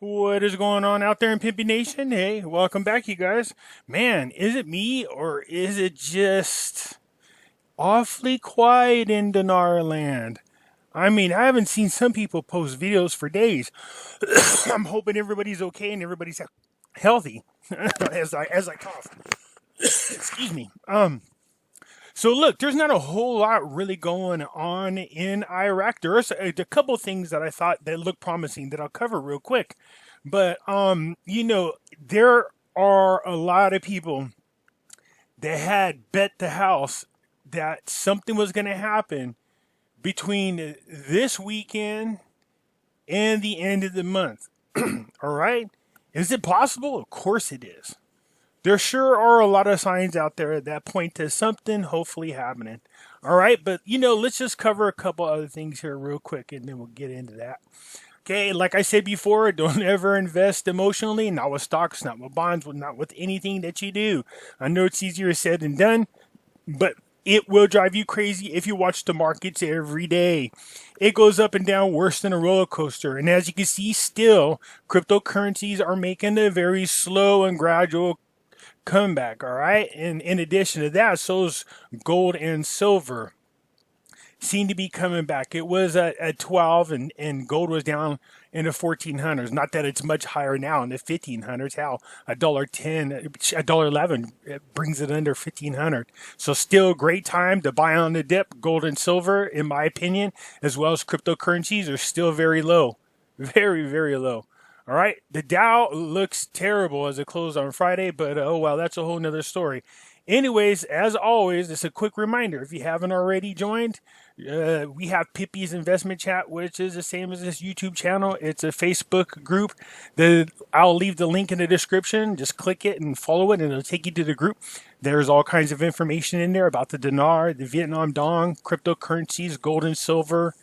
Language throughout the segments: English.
What is going on out there in Pimpy Nation? Hey, welcome back, you guys. Man, is it me or is it just awfully quiet in Dinarland? I mean, I haven't seen some people post videos for days. I'm hoping everybody's okay and everybody's healthy as I cough. Excuse me. So look, there's not a whole lot really going on in Iraq. There's a couple things that I thought that looked promising that I'll cover real quick. But there are a lot of people that had bet the house that something was going to happen between this weekend and the end of the month. All right? Is it possible? Of course it is. There sure are a lot of signs out there that point to something hopefully happening. All right, but let's just cover a couple other things here real quick and then we'll get into that. Okay, like I said before, don't ever invest emotionally, not with stocks, not with bonds, not with anything that you do. I know it's easier said than done, but it will drive you crazy if you watch the markets every day. It goes up and down worse than a roller coaster. And as you can see, still, cryptocurrencies are making a very slow and gradual comeback, all right? And in addition to that, so's gold and silver seem to be coming back. It was at 12 and gold was down in the 1400s. Not that it's much higher now in the 1500s. Hell, $1.10, $1.11 it brings it under 1500. So still a great time to buy on the dip. Gold and silver, in my opinion, as well as cryptocurrencies are still very low. Very, very low. All right, the Dow looks terrible as it closed on Friday, but oh well, that's a whole nother story. Anyways, as always, just a quick reminder, if you haven't already joined, we have Pippy's Investment Chat, which is the same as this YouTube channel. It's a Facebook group. I'll leave the link in the description. Just click it and follow it, and it'll take you to the group. There's all kinds of information in there about the dinar, the Vietnam dong, cryptocurrencies, gold and silver,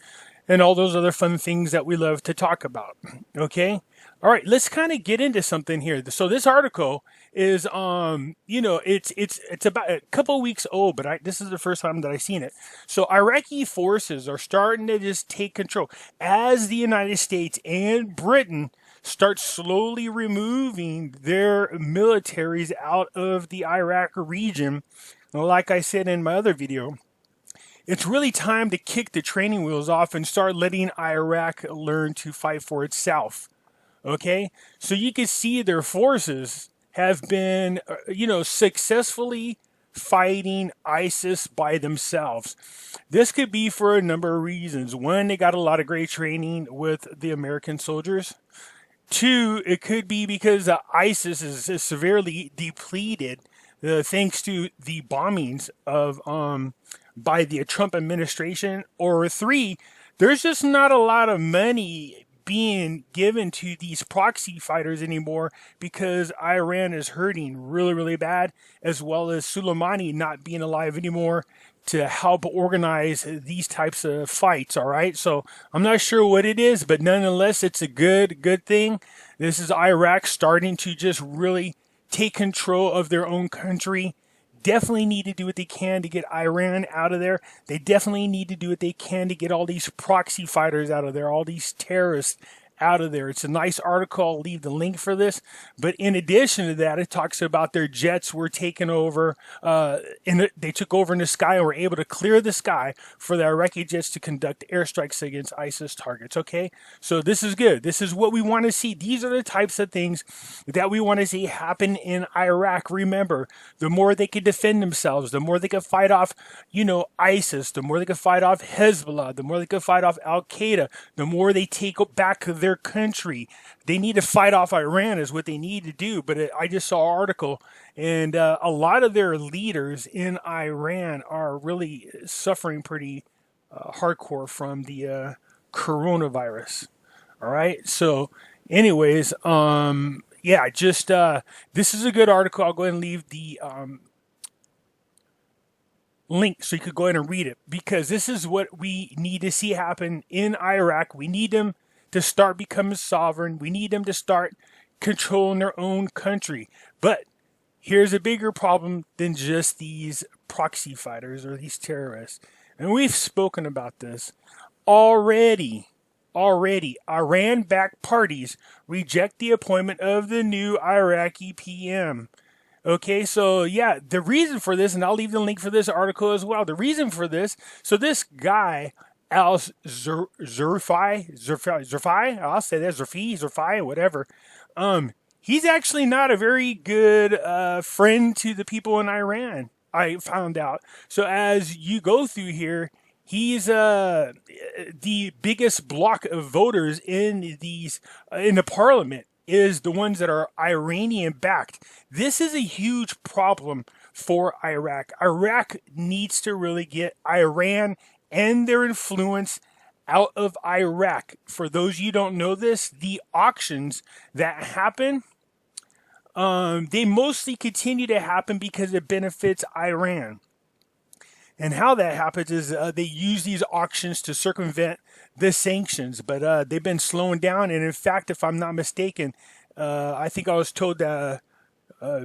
and all those other fun things that we love to talk about. Okay? All right, let's kind of get into something here. So this article is, it's about a couple weeks old, but this is the first time that I've seen it. So Iraqi forces are starting to just take control as the United States and Britain start slowly removing their militaries out of the Iraq region. Like I said in my other video, it's really time to kick the training wheels off and start letting Iraq learn to fight for itself. Okay, so you can see their forces have been, successfully fighting ISIS by themselves. This could be for a number of reasons. One, they got a lot of great training with the American soldiers. Two, it could be because ISIS is severely depleted thanks to the bombings of by the Trump administration. Or three, there's just not a lot of money being given to these proxy fighters anymore because Iran is hurting really, really bad, as well as Soleimani not being alive anymore to help organize these types of fights. All right. So I'm not sure what it is, but nonetheless, it's a good thing. This is Iraq starting to just really take control of their own country. Definitely need to do what they can to get Iran out of there. They definitely need to do what they can to get all these proxy fighters out of there, all these terrorists out of there. It's a nice article. I'll leave the link for this. But in addition to that, it talks about their jets were taken over, they took over in the sky and were able to clear the sky for the Iraqi jets to conduct airstrikes against ISIS targets. Okay, so this is good. This is what we want to see. These are the types of things that we want to see happen in Iraq. Remember, the more they can defend themselves, the more they can fight off, ISIS, the more they can fight off Hezbollah, the more they can fight off Al Qaeda, the more they take back their country. They need to fight off Iran is what they need to do. But I just saw an article, and a lot of their leaders in Iran are really suffering pretty hardcore from the coronavirus. All right. So anyways, this is a good article. I'll go ahead and leave the link so you could go ahead and read it, because this is what we need to see happen in Iraq. We need them to start becoming sovereign. We need them to start controlling their own country. But here's a bigger problem than just these proxy fighters or these terrorists. And we've spoken about this already. already. Iran-backed parties reject the appointment of the new Iraqi PM. Okay, so yeah, the reason for this, and I'll leave the link for this article as well. The reason for this, so this guy, Al Zurfi, I'll say that, Zurfi, whatever. He's actually not a very good friend to the people in Iran, I found out. So as you go through here, he's the biggest block of voters in the parliament is the ones that are Iranian backed. This is a huge problem for Iraq. Iraq needs to really get Iran and their influence out of Iraq. For those of you who don't know this, the auctions that happen, they mostly continue to happen because it benefits Iran. And how that happens is they use these auctions to circumvent the sanctions, but they've been slowing down. And in fact, if I'm not mistaken, I think I was told that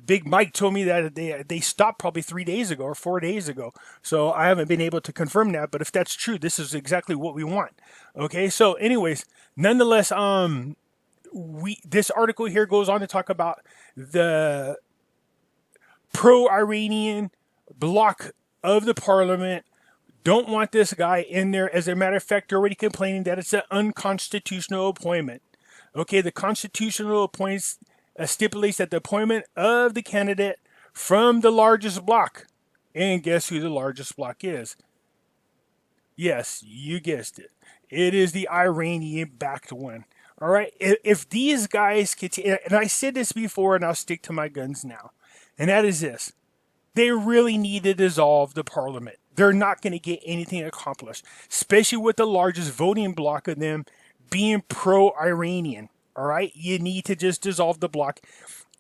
Big Mike told me that they stopped probably 3 days ago or 4 days ago. So I haven't been able to confirm that, but if that's true, this is exactly what we want. Okay, so anyways, nonetheless, this article here goes on to talk about the pro-Iranian bloc of the parliament don't want this guy in there. As a matter of fact, they're already complaining that it's an unconstitutional appointment. Okay, the constitutional appointments stipulates that the appointment of the candidate from the largest bloc. And guess who the largest bloc is? Yes, you guessed it. It is the Iranian-backed one. All right, if these guys continue, and I said this before, and I'll stick to my guns now, and that is this. They really need to dissolve the parliament. They're not going to get anything accomplished, especially with the largest voting bloc of them being pro-Iranian. All right, you need to just dissolve the bloc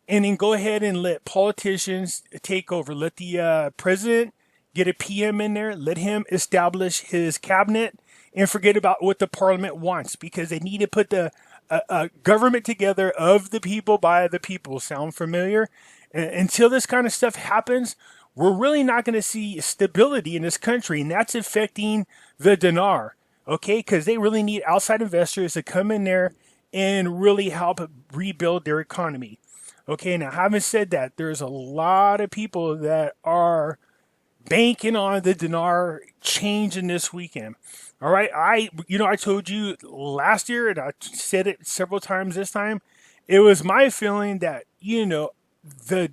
and then go ahead and let politicians take over. Let the president get a PM in there. Let him establish his cabinet and forget about what the parliament wants, because they need to put the government together of the people by the people. Sound familiar? Until this kind of stuff happens, we're really not going to see stability in this country, and that's affecting the dinar, okay? Because they really need outside investors to come in there and really help rebuild their economy. Okay, now having said that, there's a lot of people that are banking on the dinar changing this weekend. All right, I told you last year, and I said it several times this time, it was my feeling that, the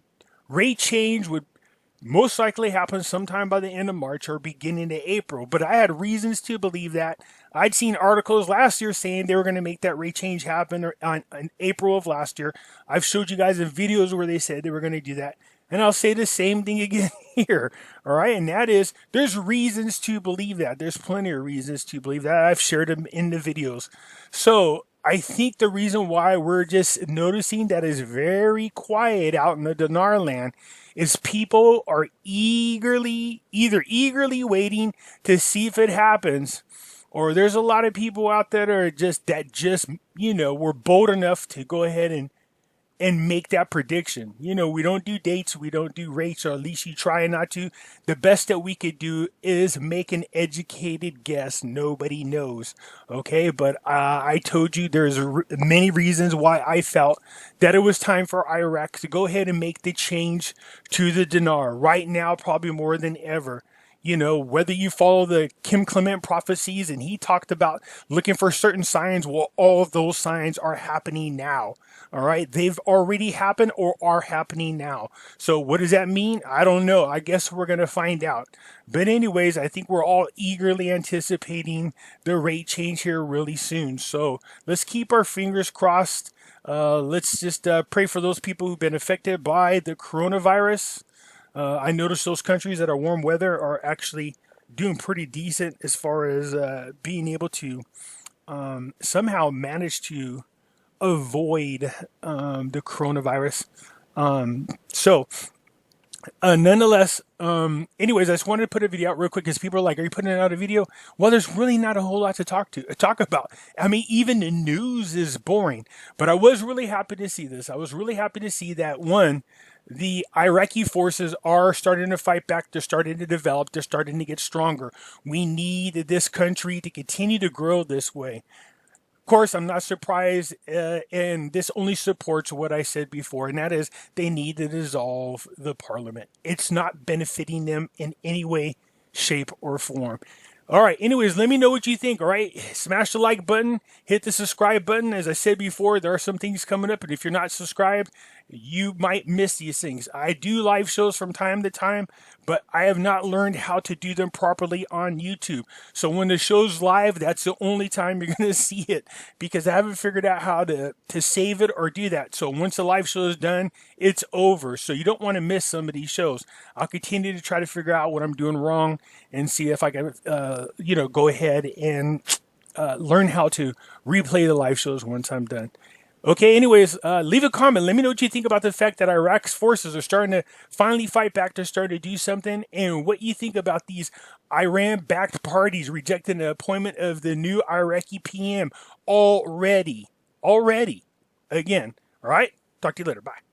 rate change would most likely happen sometime by the end of March or beginning of April. But I had reasons to believe that. I'd seen articles last year saying they were going to make that rate change happen in April of last year. I've showed you guys in videos where they said they were going to do that. And I'll say the same thing again here. All right. And that is, there's reasons to believe that. There's plenty of reasons to believe that. I've shared them in the videos. So I think the reason why we're just noticing that is very quiet out in the Dinarland is people are eagerly waiting to see if it happens, or there's a lot of people out there that were bold enough to go ahead and make that prediction. We don't do dates, we don't do rates, or at least you try not to. The best that we could do is make an educated guess. Nobody knows. Okay, but I told you there's many reasons why I felt that it was time for Iraq to go ahead and make the change to the dinar. Right now, probably more than ever. Whether you follow the Kim Clement prophecies, and he talked about looking for certain signs, well, all of those signs are happening now. All right. They've already happened or are happening now. So what does that mean? I don't know. I guess we're going to find out. But anyways, I think we're all eagerly anticipating the rate change here really soon. So let's keep our fingers crossed. Let's just pray for those people who've been affected by the coronavirus. I noticed those countries that are warm weather are actually doing pretty decent as far as being able to somehow manage to avoid the coronavirus. Nonetheless, anyways, I just wanted to put a video out real quick because people are like, are you putting out a video? Well, there's really not a whole lot to talk about. I mean, even the news is boring, but I was really happy to see this. I was really happy to see that, one, the Iraqi forces are starting to fight back. They're starting to develop. They're starting to get stronger. We need this country to continue to grow this way. course, I'm not surprised, and this only supports what I said before, and that is they need to dissolve the parliament. It's not benefiting them in any way, shape, or form. All right, anyways, let me know what you think, all right? Smash the like button, hit the subscribe button. As I said before, there are some things coming up, and if you're not subscribed, you might miss these things. I do live shows from time to time, but I have not learned how to do them properly on YouTube. So when the show's live, that's the only time you're going to see it, because I haven't figured out how to save it or do that. So once the live show is done, it's over. So you don't want to miss some of these shows. I'll continue to try to figure out what I'm doing wrong and see if I can, go ahead and learn how to replay the live shows once I'm done. Okay, anyways, leave a comment. Let me know what you think about the fact that Iraq's forces are starting to finally fight back to start to do something, and what you think about these Iran-backed parties rejecting the appointment of the new Iraqi PM already. Again, all right? Talk to you later. Bye.